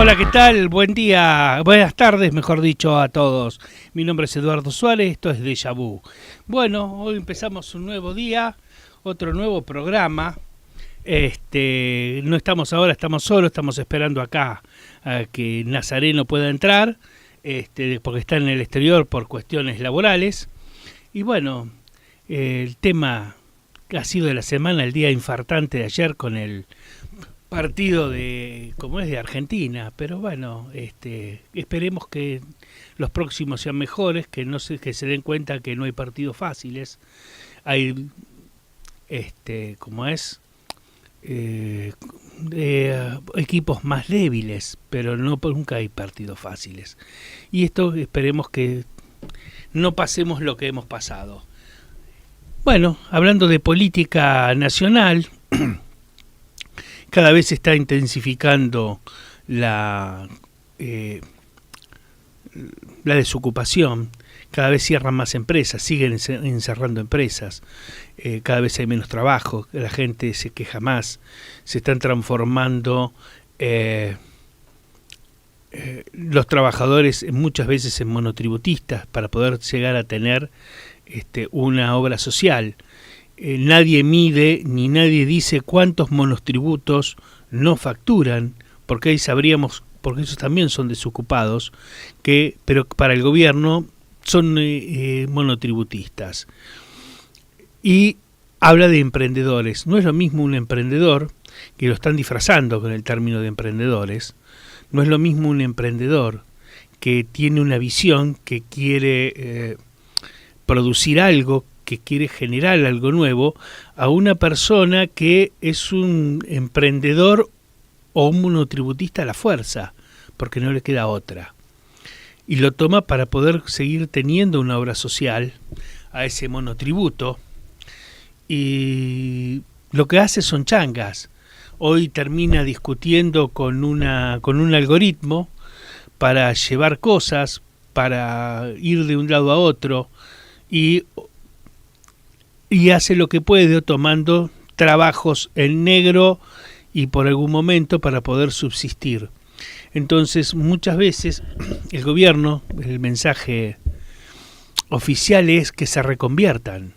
Hola, ¿qué tal? Buen día, buenas tardes, mejor dicho, a todos. Mi nombre es Eduardo Suárez, esto es Déjà Vu. Bueno, hoy empezamos un nuevo día, otro nuevo programa. No estamos ahora, estamos solos, estamos esperando acá a que Nazareno pueda entrar, porque está en el exterior por cuestiones laborales. Y bueno, el tema ha sido de la semana, el día infartante de ayer con el partido como es de Argentina, pero bueno, esperemos que los próximos sean mejores, que se den cuenta que no hay partidos fáciles, hay equipos más débiles, pero nunca hay partidos fáciles. Y esto esperemos que no pasemos lo que hemos pasado. Bueno, hablando de política nacional, cada vez se está intensificando la desocupación, cada vez cierran más empresas, siguen encerrando empresas, cada vez hay menos trabajo, la gente se queja más, se están transformando los trabajadores muchas veces en monotributistas para poder llegar a tener una obra social. Nadie mide ni nadie dice cuántos monotributos no facturan, porque ahí sabríamos, porque esos también son desocupados, pero para el gobierno son monotributistas. Y habla de emprendedores. No es lo mismo un emprendedor, que lo están disfrazando con el término de emprendedores, no es lo mismo un emprendedor que tiene una visión, que quiere producir algo, que quiere generar algo nuevo, a una persona que es un emprendedor o un monotributista a la fuerza, porque no le queda otra. Y lo toma para poder seguir teniendo una obra social a ese monotributo, y lo que hace son changas. Hoy termina discutiendo con un algoritmo para llevar cosas, para ir de un lado a otro, y hace lo que puede tomando trabajos en negro y por algún momento para poder subsistir. Entonces muchas veces el gobierno, el mensaje oficial es que se reconviertan,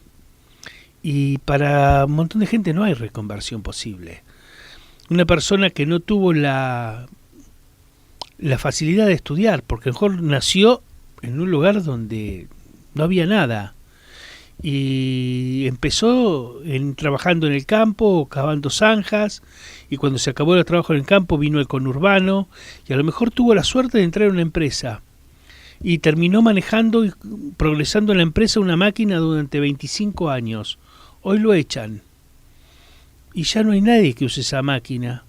y para un montón de gente no hay reconversión posible. Una persona que no tuvo la facilidad de estudiar, porque mejor nació en un lugar donde no había nada, y empezó trabajando en el campo, cavando zanjas, y cuando se acabó el trabajo en el campo vino el conurbano, y a lo mejor tuvo la suerte de entrar en una empresa, y terminó manejando y progresando en la empresa una máquina durante 25 años. Hoy lo echan, y ya no hay nadie que use esa máquina,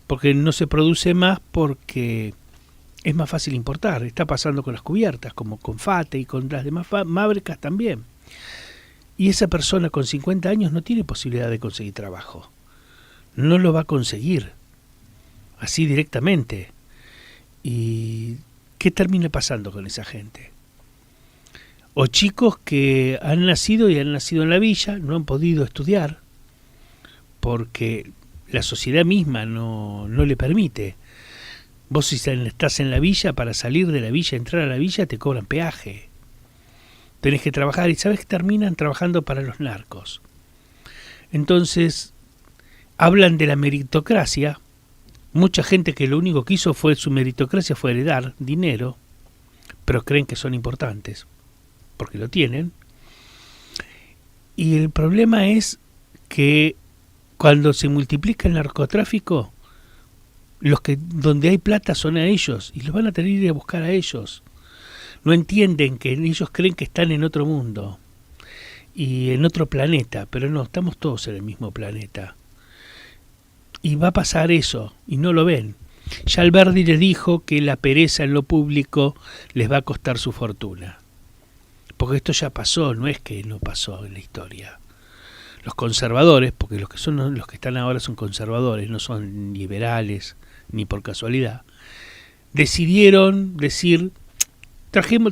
porque no se produce más, porque es más fácil importar. Está pasando con las cubiertas, como con FATE y con las demás fábricas también. Y esa persona con 50 años no tiene posibilidad de conseguir trabajo. No lo va a conseguir así directamente. ¿Y qué termina pasando con esa gente? O chicos que han nacido en la villa, no han podido estudiar porque la sociedad misma no le permite. Vos si estás en la villa, para salir de la villa, entrar a la villa, te cobran peaje. Tenés que trabajar, y sabes que terminan trabajando para los narcos. Entonces, hablan de la meritocracia. Mucha gente que lo único que hizo su meritocracia fue heredar dinero, pero creen que son importantes, porque lo tienen. Y el problema es que cuando se multiplica el narcotráfico, donde hay plata son a ellos, y los van a tener que ir a buscar a ellos. No entienden que ellos creen que están en otro mundo y en otro planeta, pero no, estamos todos en el mismo planeta. Y va a pasar eso, y no lo ven. Ya Alberdi les dijo que la pereza en lo público les va a costar su fortuna. Porque esto ya pasó, no es que no pasó en la historia. Los conservadores, porque los que están ahora son conservadores, no son liberales, ni por casualidad, decidieron decir: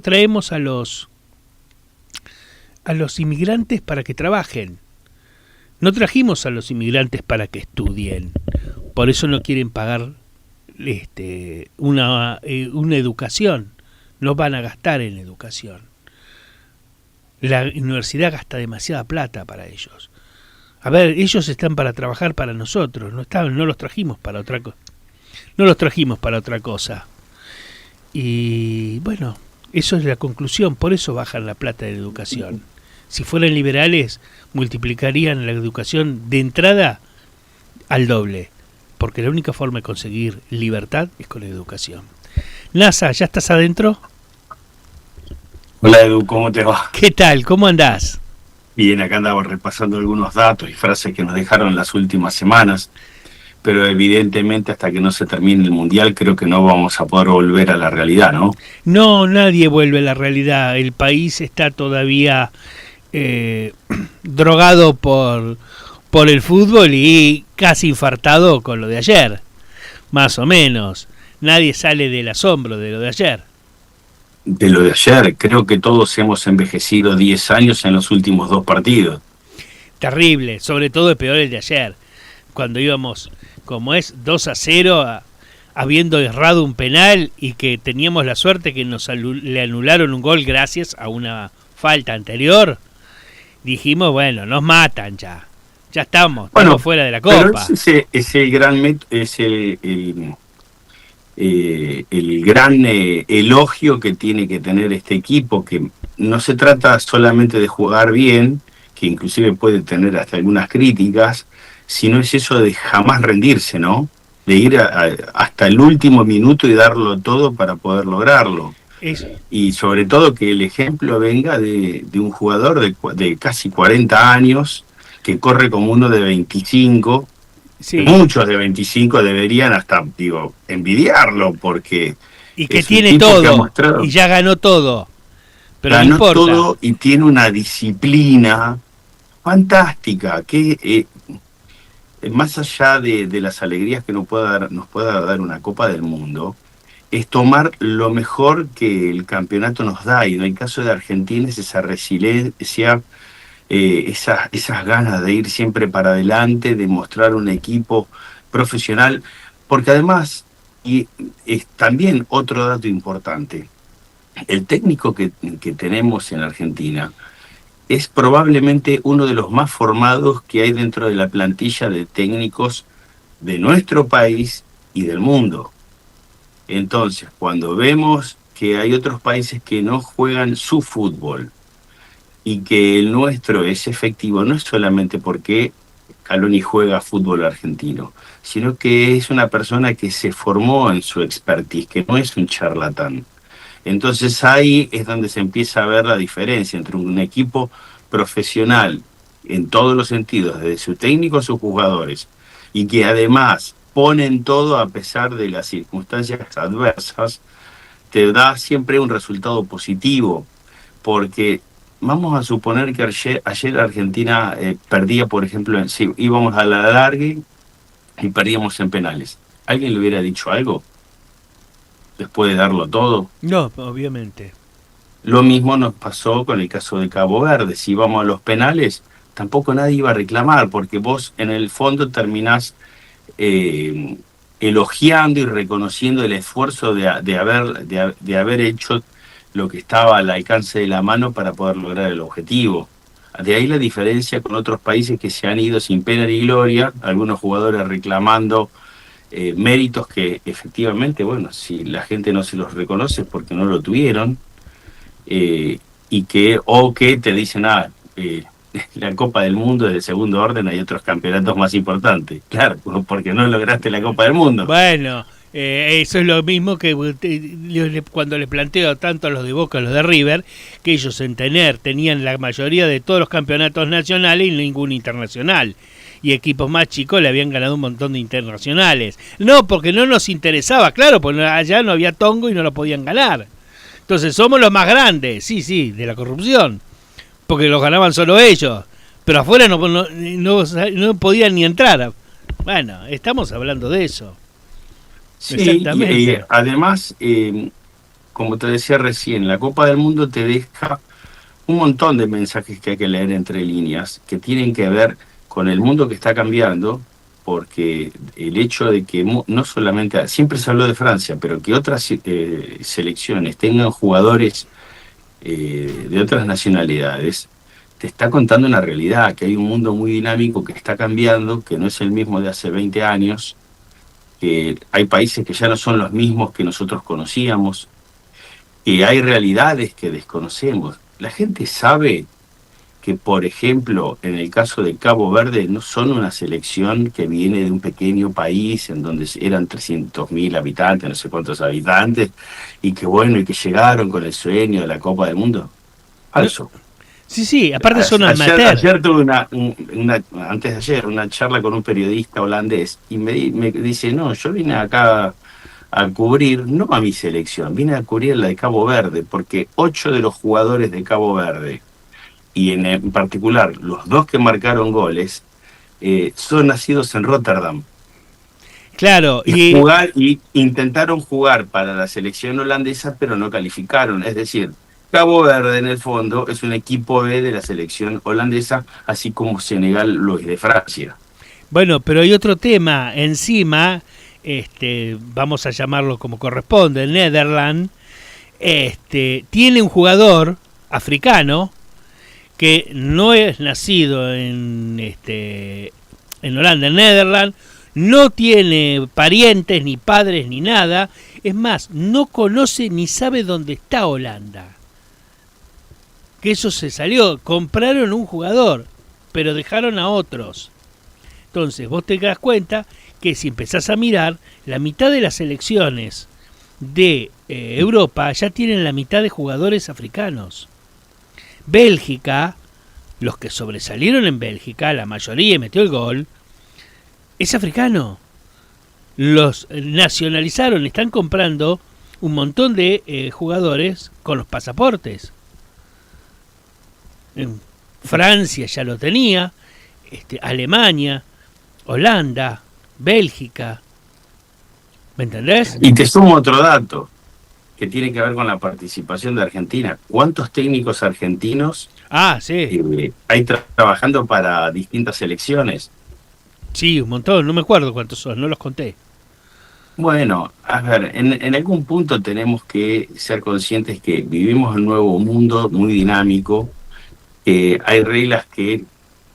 traemos a los inmigrantes para que trabajen. No trajimos a los inmigrantes para que estudien. Por eso no quieren pagar una educación, no van a gastar en educación. La universidad gasta demasiada plata para ellos. A ver, ellos están para trabajar para nosotros, no los trajimos para otra cosa. No los trajimos para otra cosa. Y bueno, eso es la conclusión, por eso bajan la plata de la educación. Si fueran liberales, multiplicarían la educación de entrada al doble, porque la única forma de conseguir libertad es con la educación. NASA, ¿ya estás adentro? Hola Edu, ¿cómo te va? ¿Qué tal? ¿Cómo andás? Bien, acá andamos repasando algunos datos y frases que nos dejaron las últimas semanas, pero evidentemente hasta que no se termine el Mundial creo que no vamos a poder volver a la realidad, ¿no? No, nadie vuelve a la realidad. El país está todavía drogado por el fútbol y casi infartado con lo de ayer, más o menos. Nadie sale del asombro de lo de ayer. De lo de ayer, creo que todos hemos envejecido 10 años en los últimos 2 partidos. Terrible, sobre todo es peor el de ayer, cuando íbamos, como es, 2-0, habiendo errado un penal y que teníamos la suerte que le anularon un gol gracias a una falta anterior. Dijimos, bueno, nos matan ya estamos fuera de la Copa. Pero es el gran el gran elogio que tiene que tener este equipo, que no se trata solamente de jugar bien, que inclusive puede tener hasta algunas críticas, sino es eso de jamás rendirse, ¿no? De ir hasta el último minuto y darlo todo para poder lograrlo. Y sobre todo que el ejemplo venga de un jugador de casi 40 años, que corre como uno de 25. Sí. Muchos de 25 deberían hasta, envidiarlo, porque... Y que tiene todo, y ya ganó todo. Pero ganó no importa. Todo y tiene una disciplina fantástica, que más allá de las alegrías que nos pueda dar una Copa del Mundo, es tomar lo mejor que el campeonato nos da, y en el caso de Argentina es esa resiliencia, esas ganas de ir siempre para adelante, de mostrar un equipo profesional, porque además, y es también otro dato importante, el técnico que tenemos en Argentina es probablemente uno de los más formados que hay dentro de la plantilla de técnicos de nuestro país y del mundo. Entonces, cuando vemos que hay otros países que no juegan su fútbol, y que el nuestro es efectivo, no es solamente porque Scaloni juega fútbol argentino, sino que es una persona que se formó en su expertise, que no es un charlatán. Entonces ahí es donde se empieza a ver la diferencia entre un equipo profesional en todos los sentidos, desde su técnico a sus jugadores, y que además ponen todo a pesar de las circunstancias adversas, te da siempre un resultado positivo, porque vamos a suponer que ayer Argentina perdía, por ejemplo, si íbamos a la largue y perdíamos en penales. ¿Alguien le hubiera dicho algo después de darlo todo? No, obviamente. Lo mismo nos pasó con el caso de Cabo Verde. Si íbamos a los penales, tampoco nadie iba a reclamar, porque vos en el fondo terminás elogiando y reconociendo el esfuerzo de haber hecho lo que estaba al alcance de la mano para poder lograr el objetivo. De ahí la diferencia con otros países que se han ido sin pena ni gloria, algunos jugadores reclamando méritos que efectivamente, bueno, si la gente no se los reconoce es porque no lo tuvieron, y que te dicen, la Copa del Mundo es de segundo orden, hay otros campeonatos más importantes. Claro, porque no lograste la Copa del Mundo. Bueno, eso es lo mismo que cuando les planteo tanto a los de Boca, a los de River, que ellos tenían la mayoría de todos los campeonatos nacionales y ningún internacional. Y equipos más chicos le habían ganado un montón de internacionales. No, porque no nos interesaba, claro, porque allá no había tongo y no lo podían ganar. Entonces somos los más grandes, sí, de la corrupción, porque los ganaban solo ellos, pero afuera no podían ni entrar. Bueno, estamos hablando de eso. Sí, exactamente. Además, como te decía recién, la Copa del Mundo te deja un montón de mensajes que hay que leer entre líneas, que tienen que ver con el mundo que está cambiando, porque el hecho de que no solamente, siempre se habló de Francia, pero que otras selecciones tengan jugadores de otras nacionalidades, te está contando una realidad, que hay un mundo muy dinámico que está cambiando, que no es el mismo de hace 20 años, que hay países que ya no son los mismos que nosotros conocíamos, que hay realidades que desconocemos. La gente sabe que, por ejemplo, en el caso de Cabo Verde, no son una selección que viene de un pequeño país en donde eran 300.000 habitantes, no sé cuántos habitantes, y que bueno, y que llegaron con el sueño de la Copa del Mundo. No, Falso. sí, sí, aparte son Ayer, amateur. ayer tuve antes de ayer, una charla con un periodista holandés y me dice, no, yo vine acá a cubrir, no a mi selección, vine a cubrir la de Cabo Verde, porque 8 de los jugadores de Cabo Verde, y en particular los 2 que marcaron goles, son nacidos en Rotterdam. Claro, Y intentaron jugar para la selección holandesa, pero no calificaron. Es decir, Cabo Verde en el fondo es un equipo B de la selección holandesa, así como Senegal lo es de Francia. bueno, pero hay otro tema encima, vamos a llamarlo como corresponde, el Netherlands, tiene un jugador africano que no es nacido en Holanda, en Netherlands, no tiene parientes, ni padres, ni nada. Es más, no conoce ni sabe dónde está Holanda. Que eso se salió. Compraron un jugador, pero dejaron a otros. Entonces, vos te das cuenta que si empezás a mirar, la mitad de las selecciones de Europa ya tienen la mitad de jugadores africanos. Bélgica, los que sobresalieron en Bélgica, la mayoría metió el gol, es africano. Los nacionalizaron, están comprando un montón de jugadores con los pasaportes. En Francia ya lo tenía, Alemania, Holanda, Bélgica. ¿Me entendés? Y te sumo otro dato que tiene que ver con la participación de Argentina. ¿Cuántos técnicos argentinos Sí. hay trabajando para distintas selecciones? Sí, un montón, no me acuerdo cuántos son, no los conté. Bueno, a ver, en algún punto tenemos que ser conscientes que vivimos en un nuevo mundo muy dinámico, hay reglas que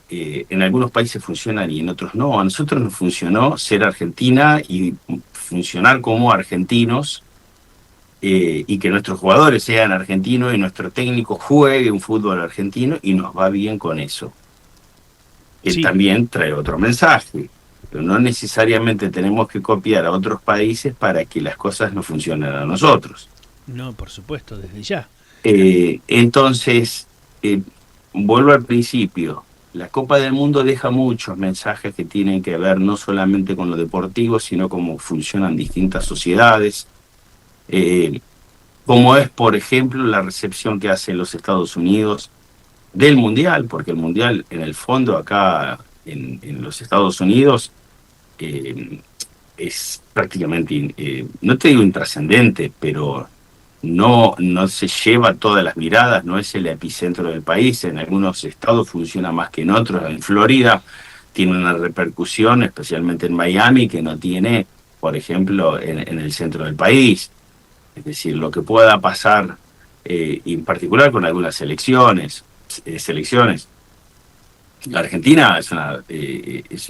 en algunos países funcionan y en otros no. A nosotros nos funcionó ser Argentina y funcionar como argentinos, y que nuestros jugadores sean argentinos y nuestro técnico juegue un fútbol argentino y nos va bien con eso. Sí. También trae otro mensaje, pero no necesariamente tenemos que copiar a otros países para que las cosas no funcionen a nosotros. No, por supuesto, desde ya. Entonces, vuelvo al principio, la Copa del Mundo deja muchos mensajes que tienen que ver no solamente con lo deportivo, sino cómo funcionan distintas sociedades, como es, por ejemplo, la recepción que hacen los Estados Unidos del Mundial, porque el Mundial, en el fondo, acá en los Estados Unidos, es prácticamente, no te digo intrascendente, pero no se lleva todas las miradas, no es el epicentro del país. En algunos estados funciona más que en otros. En Florida tiene una repercusión, especialmente en Miami, que no tiene, por ejemplo, en el centro del país. Es decir, lo que pueda pasar, en particular con algunas selecciones. La Argentina es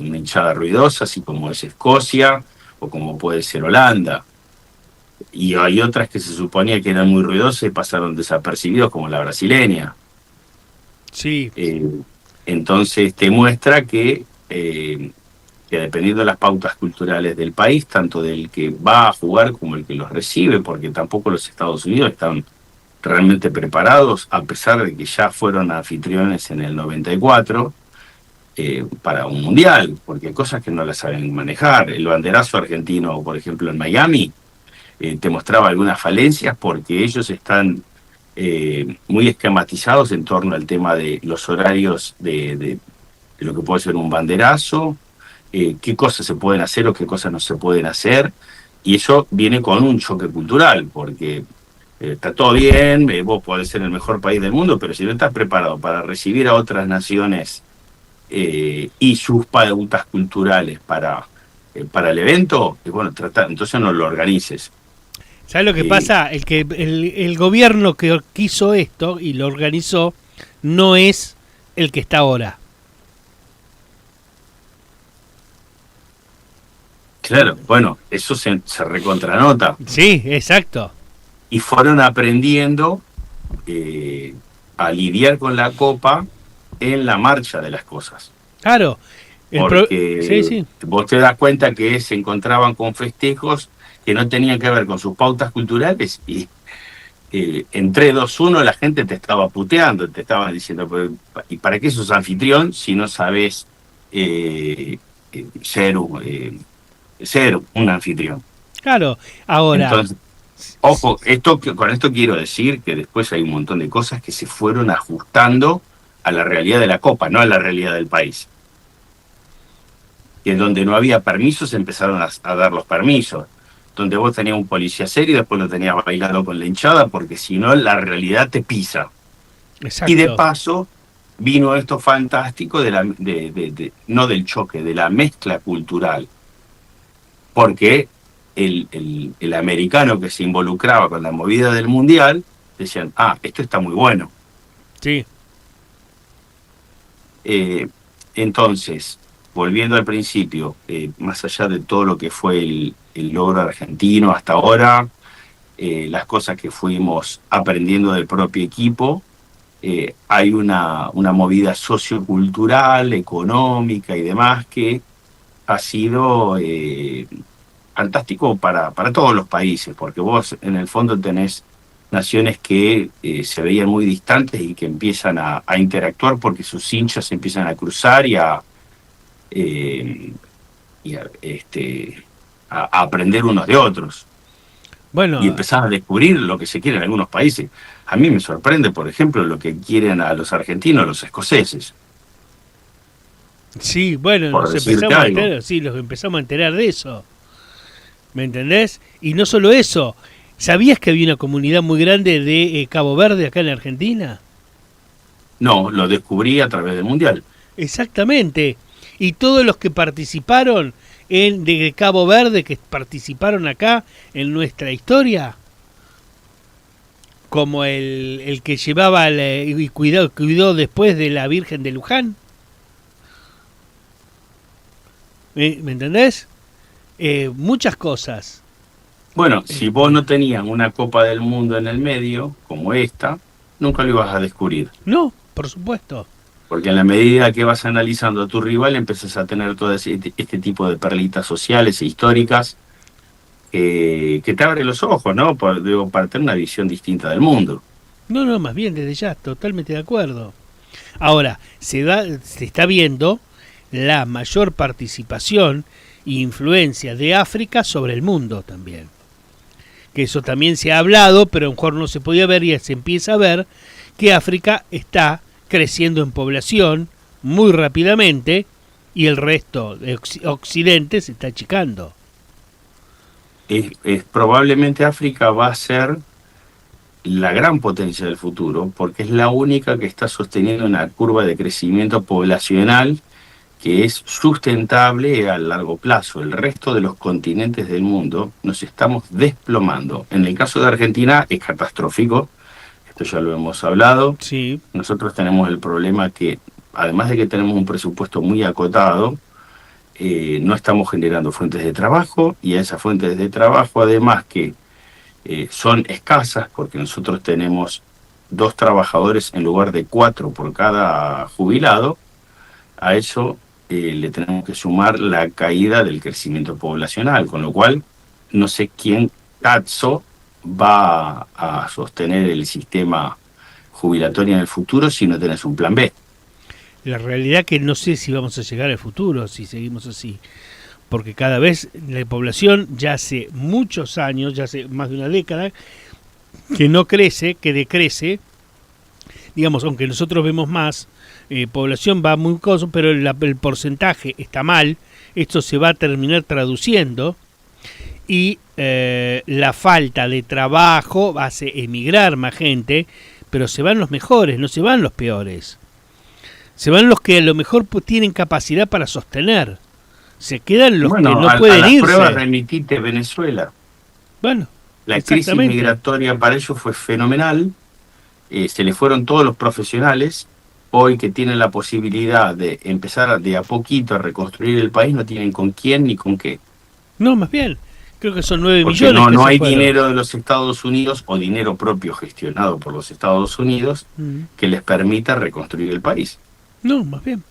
una hinchada ruidosa, así como es Escocia o como puede ser Holanda. Y hay otras que se suponía que eran muy ruidosas y pasaron desapercibidos, como la brasileña. Sí. Entonces te muestra que dependiendo de las pautas culturales del país, tanto del que va a jugar como el que los recibe, porque tampoco los Estados Unidos están realmente preparados, a pesar de que ya fueron anfitriones en el 94, para un mundial, porque hay cosas que no las saben manejar. El banderazo argentino, por ejemplo, en Miami, te mostraba algunas falencias porque ellos están muy esquematizados en torno al tema de los horarios de lo que puede ser un banderazo, qué cosas se pueden hacer o qué cosas no se pueden hacer, y eso viene con un choque cultural, porque está todo bien, vos podés ser el mejor país del mundo, pero si no estás preparado para recibir a otras naciones y sus pautas culturales para el evento, bueno, entonces no lo organices. ¿Sabes lo que pasa? El gobierno que quiso esto y lo organizó no es el que está ahora. Claro, bueno, eso se recontranota. Sí, exacto. Y fueron aprendiendo a lidiar con la copa en la marcha de las cosas. Claro. Sí, Porque sí. vos te das cuenta que se encontraban con festejos que no tenían que ver con sus pautas culturales y en 3, 2, 1 la gente te estaba puteando, te estaban diciendo, ¿y para qué sos anfitrión si no sabés ser un anfitrión? Claro. Ahora, Entonces, ojo, con esto quiero decir que después hay un montón de cosas que se fueron ajustando a la realidad de la Copa, no a la realidad del país. Que donde no había permisos empezaron a dar los permisos. Donde vos tenías un policía serio y después lo tenías bailando con la hinchada, porque si no, la realidad te pisa. exacto. Y de paso, vino esto fantástico no del choque, de la mezcla cultural. Porque el americano que se involucraba con la movida del mundial, decían, esto está muy bueno. Sí. Entonces, volviendo al principio, más allá de todo lo que fue el logro argentino hasta ahora, las cosas que fuimos aprendiendo del propio equipo, hay una movida sociocultural, económica y demás que ha sido fantástico para todos los países, porque vos en el fondo tenés naciones que se veían muy distantes y que empiezan a interactuar porque sus hinchas se empiezan a cruzar a aprender unos de otros. Bueno, Y empezás a descubrir lo que se quiere en algunos países. A mí me sorprende, por ejemplo, lo que quieren a los argentinos, los escoceses. sí, bueno, Por nos decirte empezamos a algo. enterar, sí, los empezamos a enterar de eso. ¿Me entendés? Y no solo eso, ¿sabías que había una comunidad muy grande de Cabo Verde acá en Argentina? No, lo descubrí a través del Mundial. Exactamente. Y todos los que participaron de Cabo Verde, que participaron acá en nuestra historia, como el que llevaba y cuidó después de la Virgen de Luján. ¿Me entendés? Muchas cosas. Bueno, si vos no tenías una Copa del Mundo en el medio, como esta, nunca lo ibas a descubrir. No, por supuesto. Porque en la medida que vas analizando a tu rival, empezás a tener todo este tipo de perlitas sociales e históricas que te abren los ojos, ¿no? Para tener una visión distinta del mundo. No, más bien desde ya, totalmente de acuerdo. Ahora, se está viendo la mayor participación e influencia de África sobre el mundo también. Que eso también se ha hablado, pero a lo mejor no se podía ver y se empieza a ver que África está creciendo en población muy rápidamente y el resto de Occidente se está achicando. Probablemente África va a ser la gran potencia del futuro, porque es la única que está sosteniendo una curva de crecimiento poblacional que es sustentable a largo plazo. El resto de los continentes del mundo nos estamos desplomando. En el caso de Argentina es catastrófico, esto ya lo hemos hablado. Sí. Nosotros tenemos el problema que, además de que tenemos un presupuesto muy acotado, no estamos generando fuentes de trabajo, y a esas fuentes de trabajo, además que son escasas, porque nosotros tenemos 2 trabajadores en lugar de 4 por cada jubilado, a eso le tenemos que sumar la caída del crecimiento poblacional, con lo cual no sé quién cazzo va a sostener el sistema jubilatorio en el futuro si no tenés un plan B. La realidad que no sé si vamos a llegar al futuro si seguimos así, porque cada vez la población ya hace muchos años, ya hace más de una década, que no crece, que decrece. Digamos, aunque nosotros vemos más, población va muy coso, pero el porcentaje está mal. Esto se va a terminar traduciendo y la falta de trabajo hace emigrar más gente, pero se van los mejores, no se van los peores. Se van los que a lo mejor tienen capacidad para sostener. Se quedan los Bueno, que no a pueden las irse. pruebas remitite Venezuela. Bueno, La crisis migratoria para ellos fue fenomenal. Se le fueron todos los profesionales. Hoy que tienen la posibilidad de empezar de a poquito a reconstruir el país, no tienen con quién ni con qué. No, más bien. Creo que son 9 Porque millones. no hay dinero de los Estados Unidos o dinero propio gestionado por los Estados Unidos que les permita reconstruir el país. No, más bien.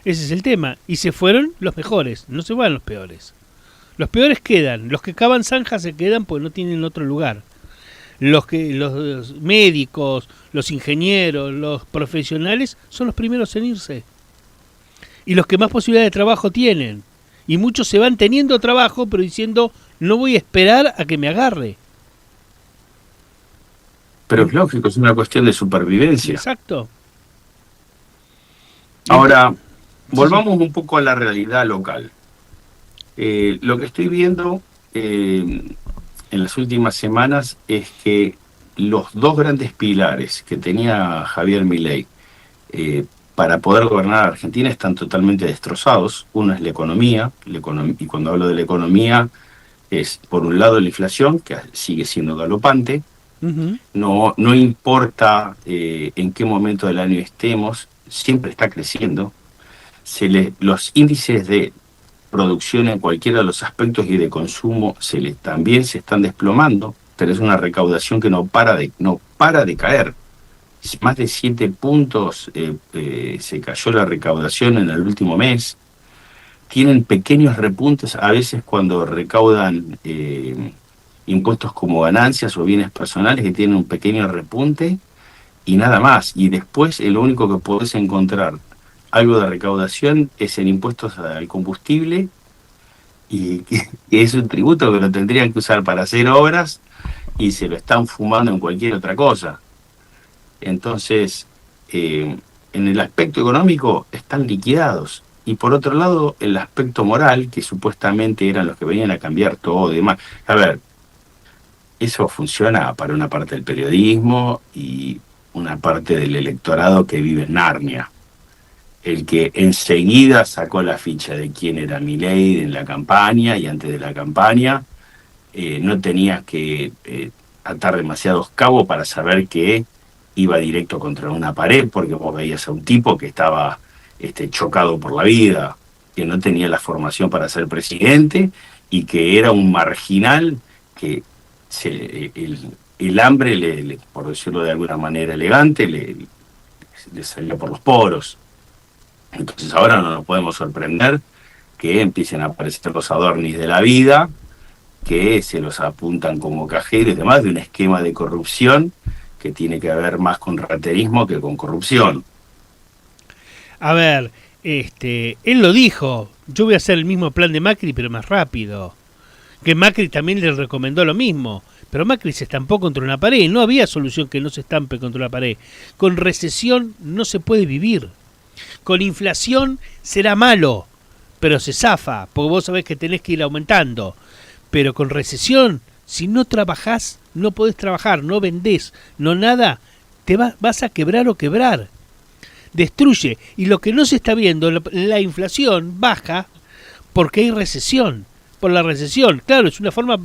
Ese es el tema. Y se fueron los mejores, no se van los peores. Los peores quedan. Los que cavan zanjas se quedan porque no tienen otro lugar. Los médicos, los ingenieros, los profesionales son los primeros en irse. Y los que más posibilidad de trabajo tienen. Y muchos se van teniendo trabajo, pero diciendo, no voy a esperar a que me agarre. Pero es lógico, es una cuestión de supervivencia. Exacto. Ahora, volvamos un poco a la realidad local. Lo que estoy viendo en las últimas semanas es que los dos grandes pilares que tenía Javier Milei para poder gobernar a Argentina están totalmente destrozados. Uno es la economía, y cuando hablo de la economía es, por un lado, la inflación, que sigue siendo galopante. No importa en qué momento del año estemos, siempre está creciendo. Los índices de producción en cualquiera de los aspectos y de consumo también se están desplomando. Tenés una recaudación que no para de caer. Más de 7 puntos se cayó la recaudación en el último mes. Tienen pequeños repuntes a veces cuando recaudan impuestos como ganancias o bienes personales, que tienen un pequeño repunte y nada más. Y después lo único que podés encontrar algo de recaudación es en impuestos al combustible, y que es un tributo que lo tendrían que usar para hacer obras y se lo están fumando en cualquier otra cosa. Entonces, en el aspecto económico están liquidados. Y por otro lado, el aspecto moral, que supuestamente eran los que venían a cambiar todo y demás. A ver, eso funciona para una parte del periodismo y una parte del electorado que vive en Narnia. El que enseguida sacó la ficha de quién era Milei en la campaña, y antes de la campaña no tenías que atar demasiados cabos para saber que iba directo contra una pared, porque vos veías a un tipo que estaba chocado por la vida, que no tenía la formación para ser presidente y que era un marginal que el hambre, por decirlo de alguna manera elegante, le salió por los poros. Entonces ahora no nos podemos sorprender que empiecen a aparecer los Adornis de la vida, que se los apuntan como cajeros y demás, de un esquema de corrupción que tiene que ver más con raterismo que con corrupción. A ver, él lo dijo, yo voy a hacer el mismo plan de Macri, pero más rápido. Que Macri también le recomendó lo mismo, pero Macri se estampó contra una pared, no había solución que no se estampe contra una pared. Con recesión no se puede vivir. Con inflación será malo, pero se zafa, porque vos sabés que tenés que ir aumentando. Pero con recesión, si no trabajás, no podés trabajar, no vendés, no nada, vas a quebrar o quebrar. Destruye. Y lo que no se está viendo, la inflación baja porque hay recesión. Por la recesión, claro, es una forma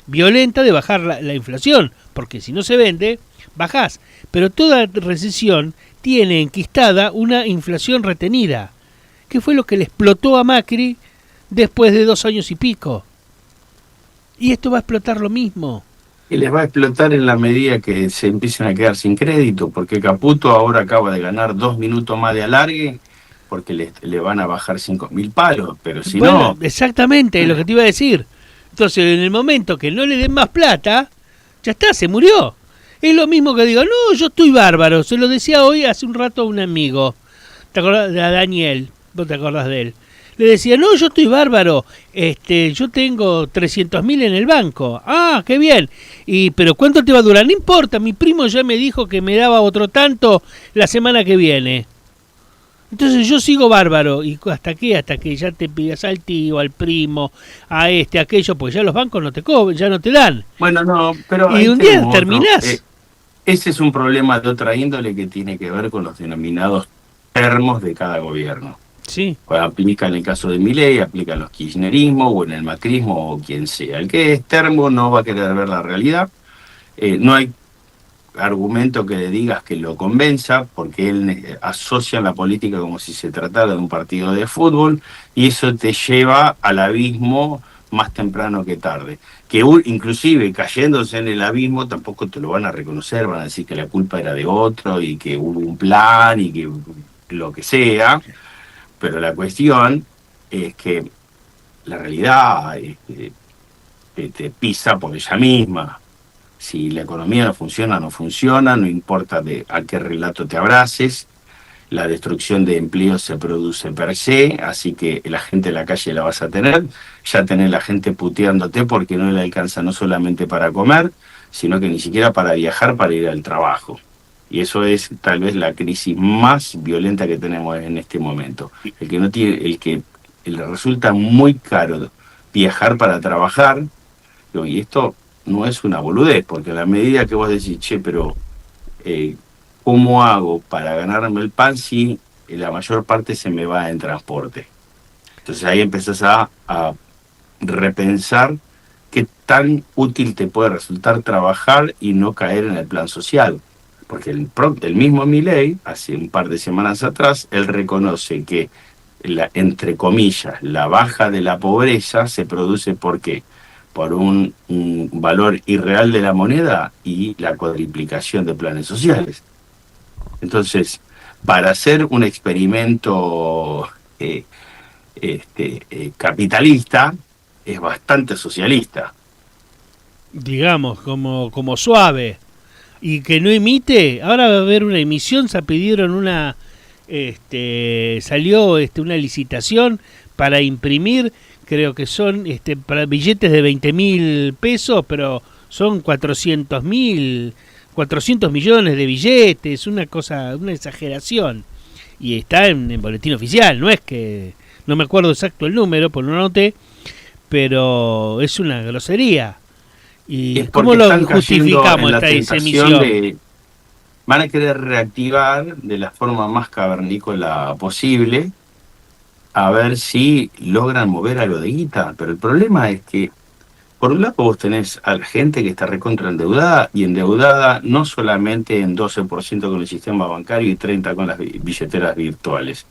violenta de bajar la inflación, porque si no se vende, bajás. Pero toda recesión tiene enquistada una inflación retenida, que fue lo que le explotó a Macri después de 2 años y pico. Y esto va a explotar lo mismo. Y les va a explotar en la medida que se empiecen a quedar sin crédito, porque Caputo ahora acaba de ganar 2 minutos más de alargue, porque le van a bajar 5.000 palos, pero si no... Exactamente, es lo que te iba a decir. Entonces, en el momento que no le den más plata, ya está, se murió. Es lo mismo que digo, no, yo estoy bárbaro. Se lo decía hoy hace un rato a un amigo. ¿Te acordás de Daniel? ¿Vos te acordás de él? Le decía, no, yo estoy bárbaro. Yo tengo 300.000 en el banco. Ah, qué bien. Pero ¿cuánto te va a durar? No importa, mi primo ya me dijo que me daba otro tanto la semana que viene. Entonces yo sigo bárbaro. ¿Y hasta qué? Hasta que ya te pidas al tío, al primo, a aquello, porque ya los bancos no te cobran, ya no te dan. Bueno, no, pero... Y un día terminás. Ese es un problema de otra índole que tiene que ver con los denominados termos de cada gobierno. Sí. Pues aplica en el caso de Milei, aplica en los kirchnerismo o en el macrismo o quien sea. El que es termo no va a querer ver la realidad. No hay argumento que le digas que lo convenza, porque él asocia la política como si se tratara de un partido de fútbol, y eso te lleva al abismo más temprano que tarde. Que inclusive cayéndose en el abismo tampoco te lo van a reconocer, van a decir que la culpa era de otro y que hubo un plan y que lo que sea, pero la cuestión es que la realidad te pisa por ella misma. Si la economía no funciona, no funciona, no importa a qué relato te abraces, la destrucción de empleos se produce per se, así que la gente en la calle la vas a tener, ya tenés la gente puteándote porque no le alcanza no solamente para comer, sino que ni siquiera para viajar, para ir al trabajo. Y eso es tal vez la crisis más violenta que tenemos en este momento. El que no tiene, el que le resulta muy caro viajar para trabajar, y esto no es una boludez, porque a la medida que vos decís, che, pero ¿cómo hago para ganarme el pan si la mayor parte se me va en transporte? Entonces ahí empezás a repensar qué tan útil te puede resultar trabajar y no caer en el plan social. Porque el mismo Milei, hace un par de semanas atrás, él reconoce que, entre comillas, la baja de la pobreza se produce porque por un valor irreal de la moneda y la cuadriplicación de planes sociales. Entonces, para hacer un experimento capitalista, es bastante socialista. Digamos, como suave. Y que no imite, ahora va a haber una emisión, se pidieron salió una licitación para imprimir, creo que son para billetes de 20.000 pesos, pero son 400 millones de billetes, una exageración. Y está en boletín oficial, no es que, no me acuerdo exacto el número, pues no lo anoté, pero es una grosería. ¿Y cómo lo justificamos esta emisión? Van a querer reactivar de la forma más cavernícola posible, a ver si logran mover algo de guita. Pero el problema es que, por un lado, vos tenés a la gente que está recontra endeudada, y endeudada no solamente en 12% con el sistema bancario y 30% con las billeteras virtuales.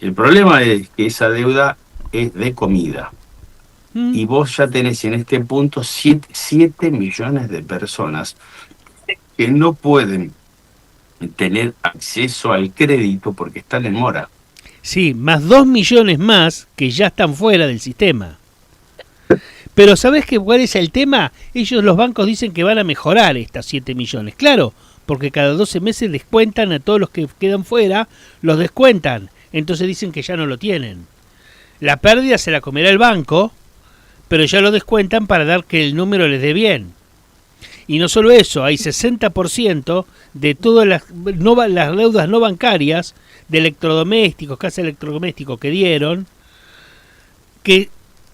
El problema es que esa deuda es de comida. Y vos ya tenés en este punto 7 millones de personas que no pueden tener acceso al crédito porque están en mora. Sí, más 2 millones más que ya están fuera del sistema. Pero ¿sabés cuál es el tema? Ellos, los bancos, dicen que van a mejorar estas 7 millones. Claro, porque cada 12 meses descuentan a todos los que quedan fuera, los descuentan. Entonces dicen que ya no lo tienen. La pérdida se la comerá el banco, pero ya lo descuentan para dar que el número les dé bien. Y no solo eso, hay 60% de todas las deudas no bancarias de electrodomésticos, casas electrodomésticos que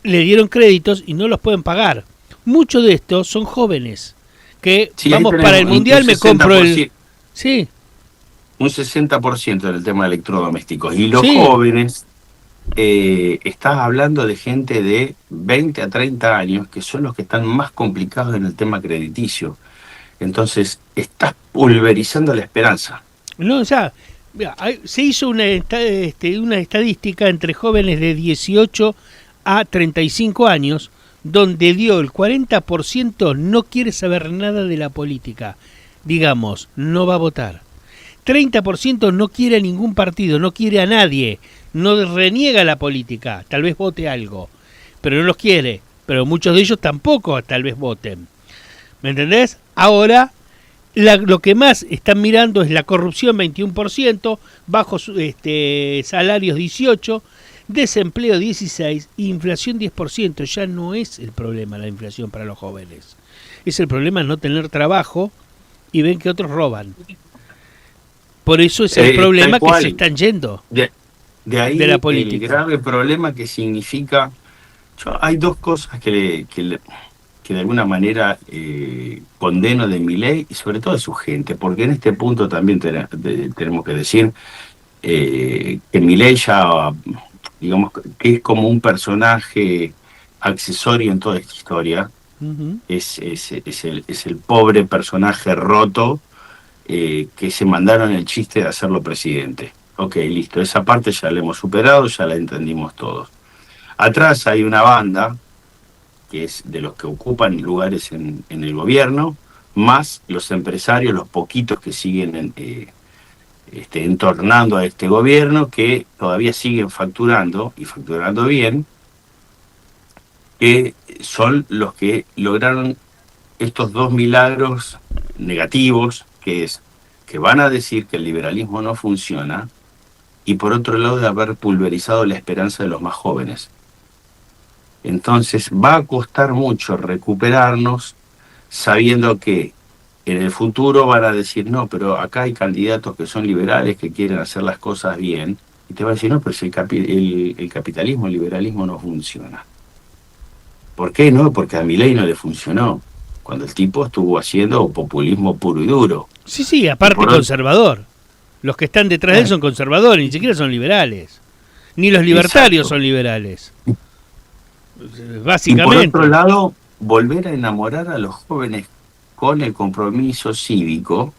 le dieron créditos y no los pueden pagar. Muchos de estos son jóvenes que, sí, vamos para el mundial, me compro el... Sí. Un 60% del tema de electrodomésticos. Y los jóvenes... estás hablando de gente de 20 a 30 años que son los que están más complicados en el tema crediticio. Entonces, estás pulverizando la esperanza. No, o sea, se hizo una estadística entre jóvenes de 18 a 35 años, donde dio el 40% no quiere saber nada de la política. Digamos, no va a votar. 30% no quiere a ningún partido, no quiere a nadie, no reniega la política, tal vez vote algo, pero no los quiere, pero muchos de ellos tampoco tal vez voten. ¿Me entendés? Ahora, lo que más están mirando es la corrupción, 21%, bajos salarios 18%, desempleo 16%, inflación 10%. Ya no es el problema la inflación para los jóvenes. Es el problema no tener trabajo y ven que otros roban. Por eso es el problema que se están yendo de ahí de la política. El grave problema que significa... hay dos cosas que de alguna manera condeno de Milei y sobre todo de su gente, porque en este punto también tenemos que decir que Milei ya, digamos, que es como un personaje accesorio en toda esta historia. Ujú. Es el pobre personaje roto que se mandaron el chiste de hacerlo presidente. Ok, listo, esa parte ya la hemos superado, ya la entendimos todos. Atrás hay una banda, que es de los que ocupan lugares en el gobierno, más los empresarios, los poquitos que siguen entornando a este gobierno, que todavía siguen facturando, y facturando bien, que son los que lograron estos dos milagros negativos, que es que van a decir que el liberalismo no funciona, y por otro lado de haber pulverizado la esperanza de los más jóvenes. Entonces va a costar mucho recuperarnos sabiendo que en el futuro van a decir, no, pero acá hay candidatos que son liberales, que quieren hacer las cosas bien, y te van a decir, no, pero si el capitalismo, el liberalismo no funciona. ¿Por qué no? Porque a Milei no le funcionó, cuando el tipo estuvo haciendo populismo puro y duro. Sí, sí, Y aparte conservador. Los que están detrás de él son conservadores, ni siquiera son liberales. Ni los libertarios son liberales. Básicamente. Y por otro lado, volver a enamorar a los jóvenes con el compromiso cívico,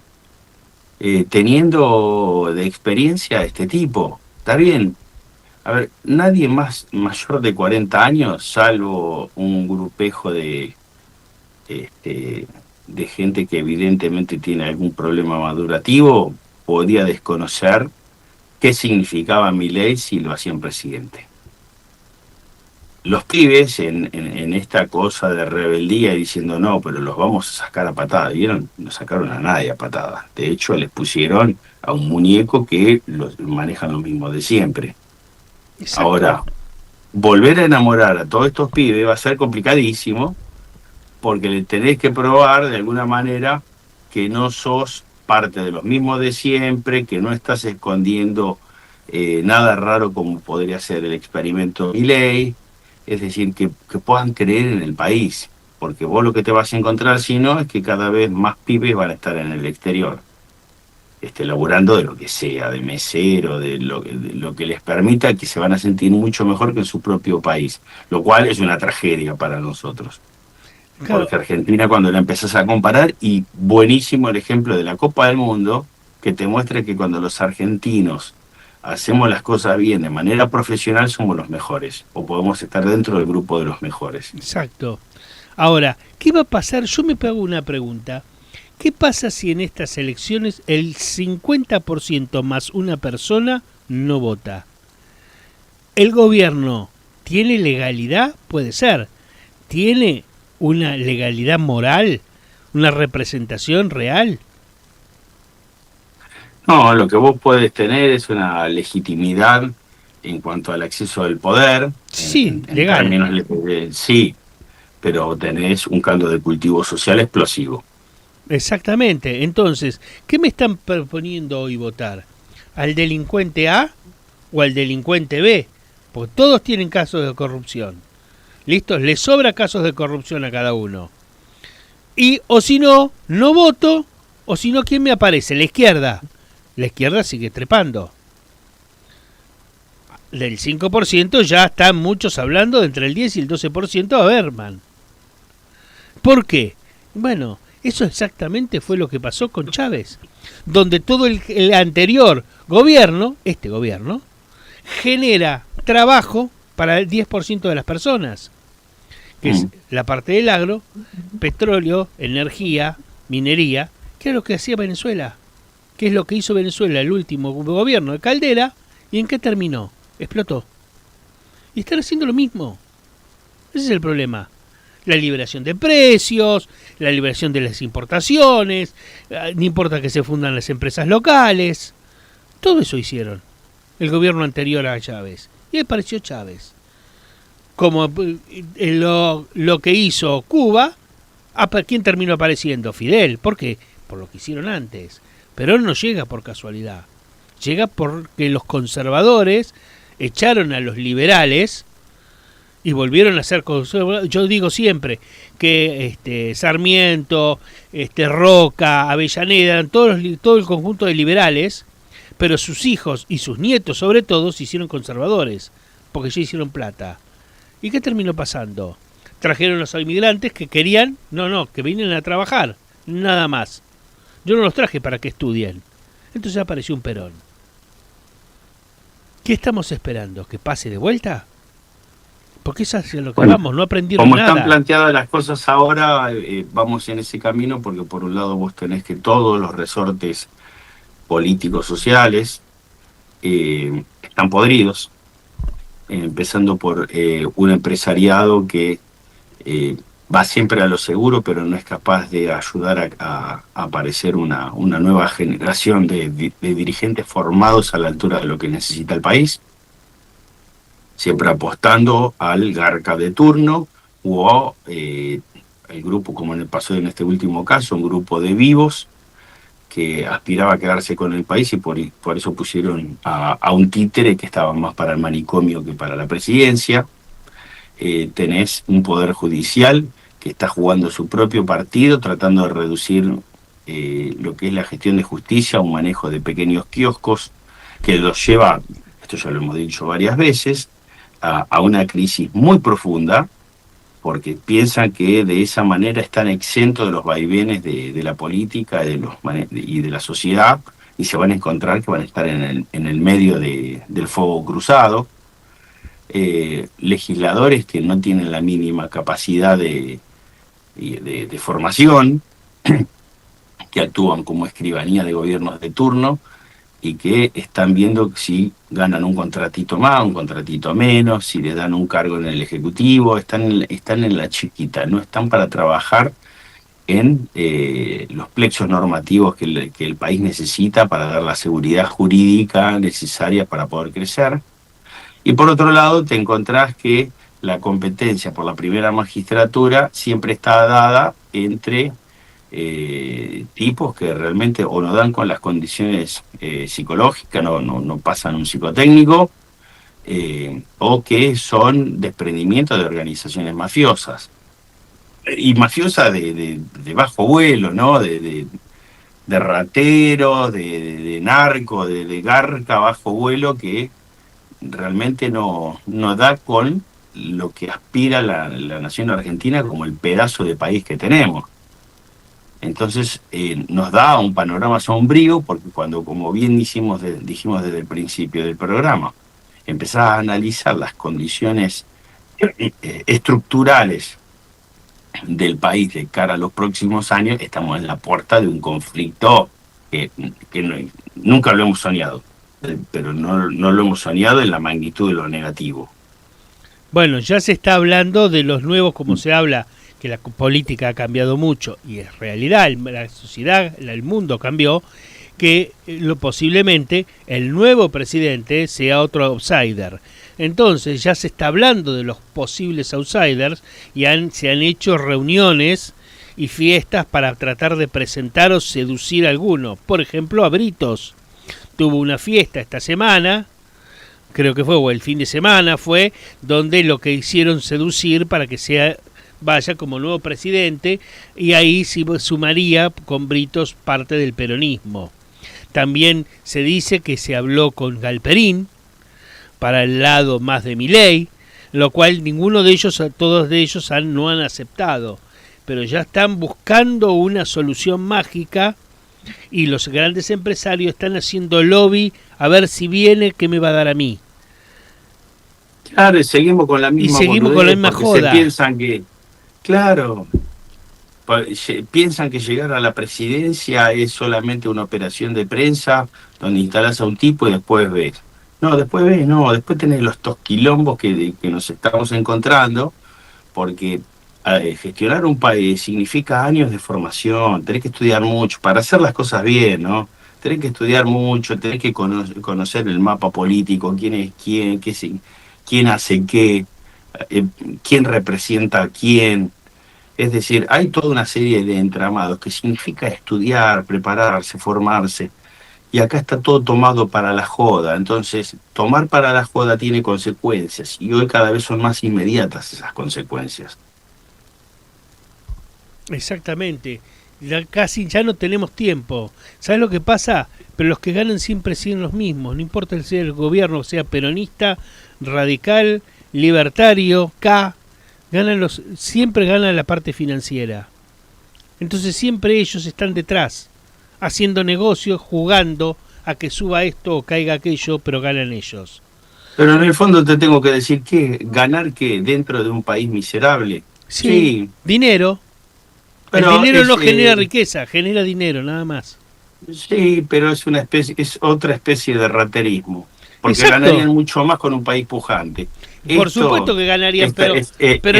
teniendo de experiencia a este tipo. Está bien. A ver, nadie más mayor de 40 años, salvo un grupejo de gente que evidentemente tiene algún problema madurativo, podía desconocer qué significaba Milei si lo hacían presidente. Los pibes en esta cosa de rebeldía diciendo no, pero los vamos a sacar a patadas, ¿vieron? No sacaron a nadie a patadas. De hecho, les pusieron a un muñeco que los manejan lo mismo de siempre. Exacto. Ahora, volver a enamorar a todos estos pibes va a ser complicadísimo, porque le tenés que probar de alguna manera que no sos parte de los mismos de siempre, que no estás escondiendo nada raro como podría ser el experimento Milei, es decir, que puedan creer en el país, porque vos lo que te vas a encontrar si no es que cada vez más pibes van a estar en el exterior, laburando de lo que sea, de mesero, de lo que les permita, que se van a sentir mucho mejor que en su propio país, lo cual es una tragedia para nosotros. Claro. Porque Argentina, cuando la empezás a comparar, y buenísimo el ejemplo de la Copa del Mundo, que te muestra que cuando los argentinos hacemos las cosas bien de manera profesional, somos los mejores, o podemos estar dentro del grupo de los mejores. Exacto. Ahora, ¿qué va a pasar? Yo me hago una pregunta. ¿Qué pasa si en estas elecciones el 50% más una persona no vota? ¿El gobierno tiene legalidad? Puede ser. ¿Tiene una legalidad moral? ¿Una representación real? No, lo que vos podés tener es una legitimidad en cuanto al acceso al poder. Sí, legal. Sí, pero tenés un caldo de cultivo social explosivo. Exactamente. Entonces, ¿qué me están proponiendo hoy votar? ¿Al delincuente A o al delincuente B? Porque todos tienen casos de corrupción. ¿Listo? Les sobra casos de corrupción a cada uno. Y, o si no, no voto, o si no, ¿quién me aparece? La izquierda. La izquierda sigue trepando. Del 5% ya están muchos hablando de entre el 10 y el 12% a Berman. ¿Por qué? Bueno, eso exactamente fue lo que pasó con Chávez, donde todo el anterior gobierno, este gobierno, genera trabajo para el 10% de las personas, que es la parte del agro, petróleo, energía, minería, que es lo que hacía Venezuela, que es lo que hizo Venezuela el último gobierno de Caldera, y ¿en qué terminó? Explotó. Y están haciendo lo mismo. Ese es el problema. La liberación de precios, la liberación de las importaciones, no importa que se fundan las empresas locales, todo eso hicieron el gobierno anterior a Chávez. Y apareció Chávez. Como lo que hizo Cuba, ¿quién terminó apareciendo? Fidel. ¿Por qué? Por lo que hicieron antes. Pero no llega por casualidad. Llega porque los conservadores echaron a los liberales y volvieron a ser conservadores. Yo digo siempre que Sarmiento, Roca, Avellaneda, eran todo el conjunto de liberales, pero sus hijos y sus nietos sobre todo se hicieron conservadores, porque ya hicieron plata. ¿Y qué terminó pasando? Trajeron a los inmigrantes que querían, que vinieran a trabajar, nada más. Yo no los traje para que estudien. Entonces apareció un Perón. ¿Qué estamos esperando? ¿Que pase de vuelta? Porque es hacia lo que vamos, no aprendieron como nada. Como están planteadas las cosas ahora, vamos en ese camino porque por un lado vos tenés que todos los resortes políticos sociales están podridos, empezando por un empresariado que va siempre a lo seguro, pero no es capaz de ayudar a aparecer una nueva generación de dirigentes formados a la altura de lo que necesita el país, siempre apostando al garca de turno o el grupo, como pasó en este último caso, un grupo de vivos que aspiraba a quedarse con el país y por eso pusieron a un títere que estaba más para el manicomio que para la presidencia. Tenés un poder judicial que está jugando su propio partido, tratando de reducir lo que es la gestión de justicia a un manejo de pequeños kioscos que los lleva, esto ya lo hemos dicho varias veces, a una crisis muy profunda, porque piensan que de esa manera están exentos de los vaivenes de la política y de la sociedad, y se van a encontrar que van a estar en el medio del fuego cruzado. Legisladores que no tienen la mínima capacidad de formación, que actúan como escribanía de gobiernos de turno y que están viendo si ganan un contratito más, un contratito menos, si les dan un cargo en el Ejecutivo, están en la chiquita, no están para trabajar en los plexos normativos que el país necesita para dar la seguridad jurídica necesaria para poder crecer. Y por otro lado te encontrás que la competencia por la primera magistratura siempre está dada entre tipos que realmente o no dan con las condiciones psicológicas, no pasan un psicotécnico, o que son desprendimientos de organizaciones mafiosas. Y mafiosas de bajo vuelo, ¿no? De rateros, de narco, de garca bajo vuelo que realmente no da con lo que aspira la nación argentina como el pedazo de país que tenemos. Entonces nos da un panorama sombrío porque cuando, como bien dijimos desde el principio del programa, empezás a analizar las condiciones estructurales del país de cara a los próximos años, estamos en la puerta de un conflicto que nunca lo hemos soñado, pero no lo hemos soñado en la magnitud de lo negativo. Bueno, ya se está hablando de los nuevos, como se habla, que la política ha cambiado mucho, y es realidad, la sociedad, el mundo cambió, que posiblemente el nuevo presidente sea otro outsider. Entonces ya se está hablando de los posibles outsiders y se han hecho reuniones y fiestas para tratar de presentar o seducir a alguno. Por ejemplo, a Britos tuvo una fiesta esta semana, creo que fue, o el fin de semana fue, donde lo que hicieron seducir para que vaya como nuevo presidente, y ahí sí sumaría con Britos parte del peronismo. También se dice que se habló con Galperín para el lado más de Milei, lo cual todos de ellos no han aceptado, pero ya están buscando una solución mágica y los grandes empresarios están haciendo lobby a ver si viene, qué me va a dar a mí. Claro, y seguimos con la misma joda. Se piensan que, claro, piensan que llegar a la presidencia es solamente una operación de prensa donde instalás a un tipo y después ves. Después tenés estos quilombos que nos estamos encontrando, porque gestionar un país significa años de formación, tenés que estudiar mucho para hacer las cosas bien, ¿no? Tenés que estudiar mucho, tenés que conocer el mapa político, quién es quién, quién hace qué, quién representa a quién. Es decir, hay toda una serie de entramados que significa estudiar, prepararse, formarse. Y acá está todo tomado para la joda. Entonces, tomar para la joda tiene consecuencias. Y hoy cada vez son más inmediatas esas consecuencias. Exactamente. Ya casi ya no tenemos tiempo. ¿Sabes lo que pasa? Pero los que ganan siempre siguen los mismos. No importa si el gobierno sea peronista, radical, libertario, siempre ganan la parte financiera. Entonces siempre ellos están detrás, haciendo negocios, jugando a que suba esto o caiga aquello, pero ganan ellos. Pero en el fondo te tengo que decir que ganar que dentro de un país miserable. Sí, dinero. El Pero dinero no genera riqueza, genera dinero, nada más. sí, pero es otra especie de raterismo, porque Exacto. ganarían mucho más con un país pujante. Por supuesto que ganarían, pero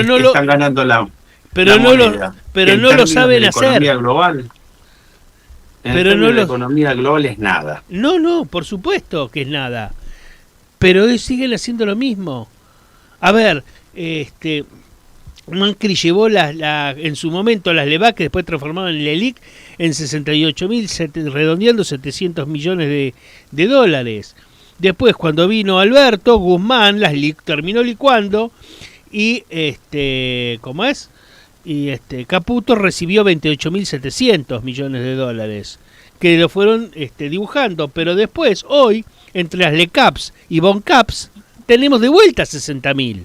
no están ganando la pero no moneda. lo pero En no lo términos saben de la hacer. economía global, Pero no la lo economía global es nada. No, por supuesto que es nada. Pero ellos siguen haciendo lo mismo. A ver, Macri llevó en su momento las LEVAC, que después transformaron en LELIC, en 68.000, redondeando 700 millones de dólares. Después, cuando vino Alberto Guzmán, terminó licuando y ¿cómo es? Y Caputo recibió 28.700 millones de dólares, que lo fueron dibujando. Pero después, hoy, entre las LECAPs y BONCAPs, tenemos de vuelta 60.000.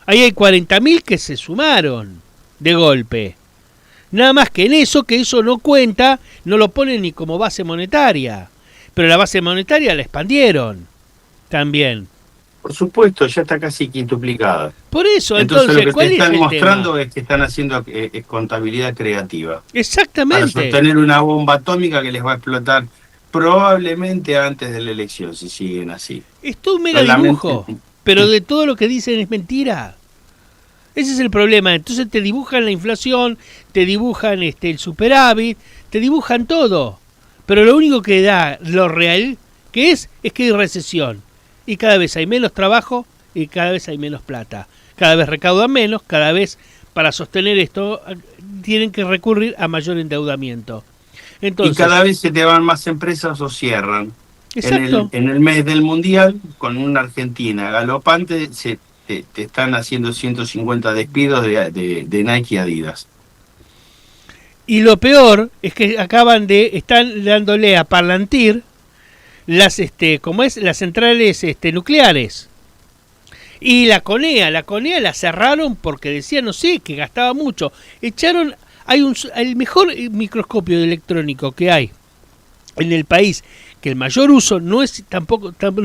Ahí hay 40.000 que se sumaron de golpe. Nada más que eso no cuenta, no lo ponen ni como base monetaria. Pero la base monetaria la expandieron también. Por supuesto, ya está casi quintuplicada. Por eso, entonces lo que ¿cuál te están es el mostrando tema? es que están haciendo contabilidad creativa. Exactamente. Para sostener una bomba atómica que les va a explotar probablemente antes de la elección, si siguen así. Es todo un mega dibujo, pero de todo lo que dicen es mentira. Ese es el problema. Entonces te dibujan la inflación, te dibujan el superávit, te dibujan todo. Pero lo único que da lo real que es que hay recesión. Y cada vez hay menos trabajo y cada vez hay menos plata. Cada vez recaudan menos, cada vez para sostener esto tienen que recurrir a mayor endeudamiento. Entonces, y cada vez se te van más empresas o cierran. Exacto. En el mes del Mundial, con una Argentina galopante, te están haciendo 150 despidos de Nike y Adidas. Y lo peor es que están dándole a Parlantir las las centrales nucleares. Y la CONEA la cerraron porque decía, no sé, que gastaba mucho. El mejor microscopio electrónico que hay en el país, que el mayor uso no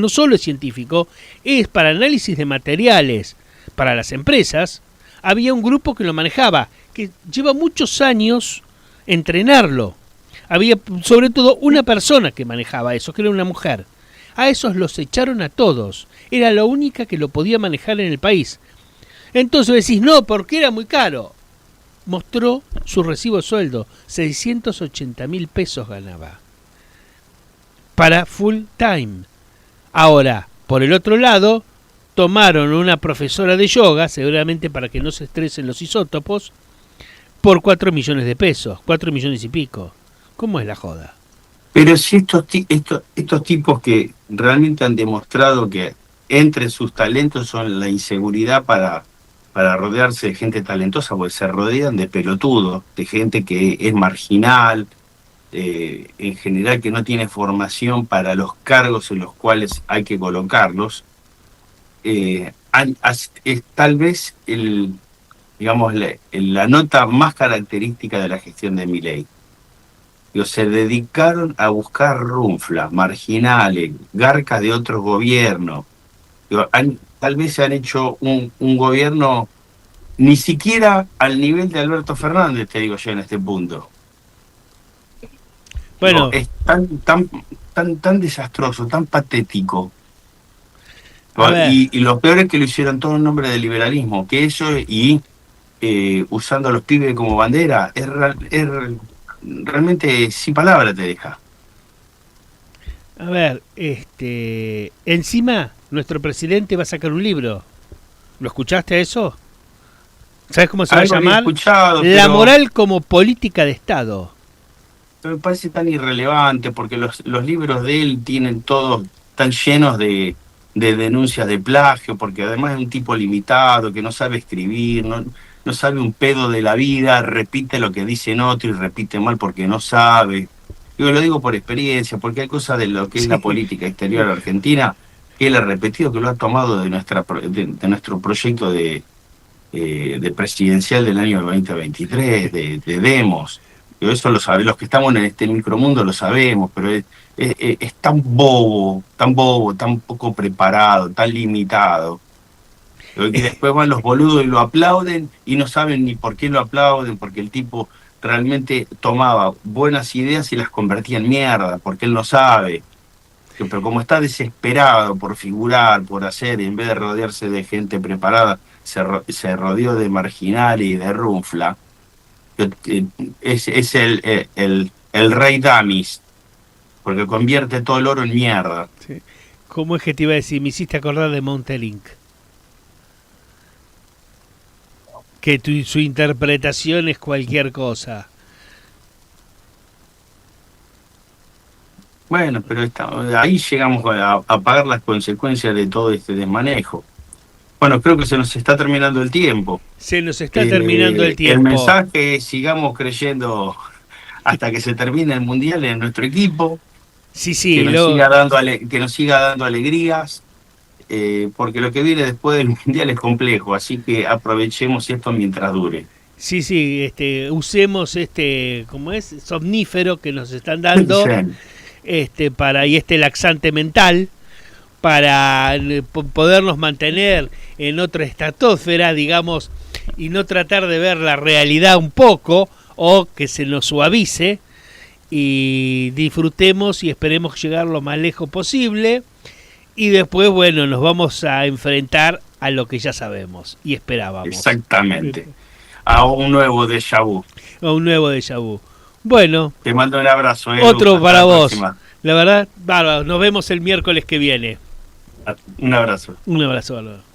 solo es científico, es para análisis de materiales para las empresas. Había un grupo que lo manejaba, que lleva muchos años entrenarlo. Había sobre todo una persona que manejaba eso, que era una mujer. A esos los echaron a todos. Era la única que lo podía manejar en el país. Entonces decís, no, porque era muy caro. Mostró su recibo de sueldo, 680.000 pesos ganaba. Para full time. Ahora, por el otro lado, tomaron una profesora de yoga, seguramente para que no se estresen los isótopos, por 4 millones de pesos, 4 millones y pico. ¿Cómo es la joda? Pero si estos tipos que realmente han demostrado que entre sus talentos son la inseguridad para rodearse de gente talentosa, porque se rodean de pelotudos, de gente que es marginal, en general que no tiene formación para los cargos en los cuales hay que colocarlos, es tal vez la nota más característica de la gestión de Milei. Se dedicaron a buscar runflas, marginales, garcas de otros gobiernos. Tal vez se han hecho un gobierno ni siquiera al nivel de Alberto Fernández, te digo yo en este punto. Bueno, es tan desastroso, tan patético. Y lo peor es que lo hicieron todo en nombre del liberalismo, que eso y usando a los pibes como bandera, es realmente sin palabras te deja. A ver, encima nuestro presidente va a sacar un libro. ¿Lo escuchaste a eso? ¿Sabes cómo se va a llamar? La moral como política de Estado. Me parece tan irrelevante porque los libros de él están llenos de denuncias de plagio, porque además es un tipo limitado, que no sabe escribir, no no sabe un pedo de la vida, repite lo que dicen otro y repite mal porque no sabe. Yo lo digo por experiencia, porque hay cosas de lo que es la política exterior argentina que él ha repetido, que lo ha tomado de nuestro proyecto de presidencial del año 2023, de Demos. Yo eso lo sabe, los que estamos en este micromundo lo sabemos, pero es tan bobo, tan poco preparado, tan limitado. Y después van los boludos y lo aplauden y no saben ni por qué lo aplauden, porque el tipo realmente tomaba buenas ideas y las convertía en mierda, porque él no sabe. Pero como está desesperado por figurar, por hacer, y en vez de rodearse de gente preparada, se rodeó de marginal y de runfla. Es el rey Damis, porque convierte todo el oro en mierda. Sí. ¿Cómo es que te iba a decir? Me hiciste acordar de Montelink. Que su interpretación es cualquier cosa. Bueno, pero ahí llegamos a pagar las consecuencias de todo este desmanejo. Bueno, creo que se nos está terminando el tiempo. Se nos está terminando el tiempo. El mensaje es: sigamos creyendo hasta que se termine el Mundial en nuestro equipo. Sí, sí. Que nos siga dando alegrías, porque lo que viene después del Mundial es complejo, así que aprovechemos esto mientras dure. Sí, sí, usemos ¿cómo es? Somnífero que nos están dando, y este laxante mental, para podernos mantener en otra estratosfera, digamos, y no tratar de ver la realidad un poco, o que se nos suavice, y disfrutemos y esperemos llegar lo más lejos posible, y después, bueno, nos vamos a enfrentar a lo que ya sabemos y esperábamos. Exactamente. A un nuevo déjà vu. A un nuevo déjà vu. Bueno. Te mando un abrazo. Otro Lucas, para vos. Próxima. La verdad, bárbaro. Nos vemos el miércoles que viene. Un abrazo. Un abrazo, bárbaro.